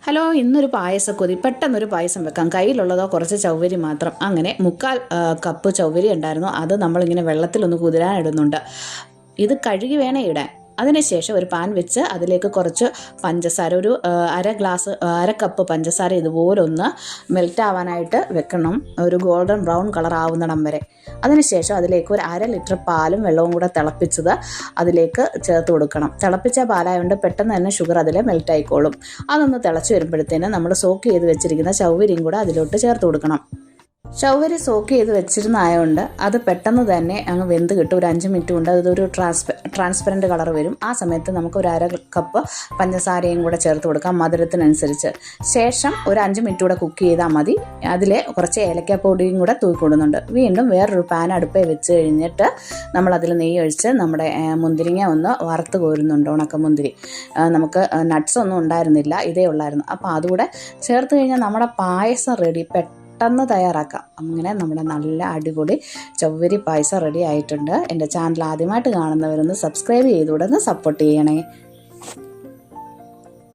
Hello, ഇന്നൊരു പായസക്കൊതി. പെട്ടെന്നൊരു പായസം വെക്കാം. കയ്യിലുള്ളതോ കുറച്ച് ചൗവരി മാത്രം. അങ്ങനെ 3/4 കപ്പ് ചൗവരി ഉണ്ടായിരുന്നു. അത് നമ്മളിങ്ങനെ വെള്ളത്തിലൊന്ന് കുതിരാനിടുന്നുണ്ട്. ഇത് കഴുകി വേണേ ഇടാൻ. അതിനുശേഷം ഒരു പാൻ വെച്ച് അതിലേക്ക് കുറച്ച് പഞ്ചസാര, ഒരു അര കപ്പ് പഞ്ചസാര ഇതുപോലെ ഒന്ന് മെൽറ്റ് ആവാനായിട്ട് വെക്കണം, ഒരു ഗോൾഡൻ ബ്രൗൺ കളർ ആവുന്നിടം വരെ. അതിനുശേഷം അതിലേക്ക് ഒരു 1/2 ലിറ്റർ പാലും വെള്ളവും കൂടെ തിളപ്പിച്ചത് അതിലേക്ക് ചേർത്ത് കൊടുക്കണം. തിളപ്പിച്ച പാലായതുകൊണ്ട് പെട്ടെന്ന് തന്നെ ഷുഗർ അതിൽ മെൽറ്റ് ആയിക്കോളും. അതൊന്ന് തിളച്ച് വരുമ്പോഴത്തേന് നമ്മൾ സോക്ക് ചെയ്ത് വെച്ചിരിക്കുന്ന ചൗവരിയും കൂടെ അതിലോട്ട് ചേർത്ത് കൊടുക്കണം. ചൗവരി സോക്ക് ചെയ്ത് വെച്ചിരുന്നായതുകൊണ്ട് അത് പെട്ടെന്ന് തന്നെ അങ്ങ് വെന്ത് കിട്ടും. ഒരു 5 മിനിറ്റ് കൊണ്ട് അതൊരു ട്രാൻസ്പെറൻറ്റ് കളർ വരും. ആ സമയത്ത് നമുക്ക് ഒരു 1/2 കപ്പ് പഞ്ചസാരയും കൂടെ ചേർത്ത് കൊടുക്കാം, മധുരത്തിനനുസരിച്ച്. ശേഷം ഒരു 5 മിനിറ്റ് കൂടെ കുക്ക് ചെയ്താൽ മതി. അതിൽ കുറച്ച് ഏലക്കാപ്പൊടിയും കൂടെ തൂക്കിക്കൊടുന്നുണ്ട്. വീണ്ടും വേറൊരു പാൻ അടുപ്പേ വെച്ച് കഴിഞ്ഞിട്ട് നമ്മളതിൽ നെയ്യ് ഒഴിച്ച് നമ്മുടെ മുന്തിരിങ്ങ ഒന്ന് വറുത്ത് കോരുന്നുണ്ട്, ഉണക്കമുന്തിരി. നമുക്ക് നട്ട്സ് ഒന്നും ഉണ്ടായിരുന്നില്ല, ഇതേ ഉള്ളായിരുന്നു. അപ്പോൾ അതുകൂടെ ചേർത്ത് കഴിഞ്ഞാൽ നമ്മുടെ പായസം റെഡി. പെട്ടെന്ന് തയ്യാറാക്കാം. അങ്ങനെ നമ്മുടെ നല്ല അടിപൊളി ചൗവരി പായസം റെഡി ആയിട്ടുണ്ട്. എൻ്റെ ചാനൽ ആദ്യമായിട്ട് കാണുന്നവരൊന്ന് സബ്സ്ക്രൈബ് ചെയ്തുകൂടെ ഒന്ന് സപ്പോർട്ട് ചെയ്യണേ.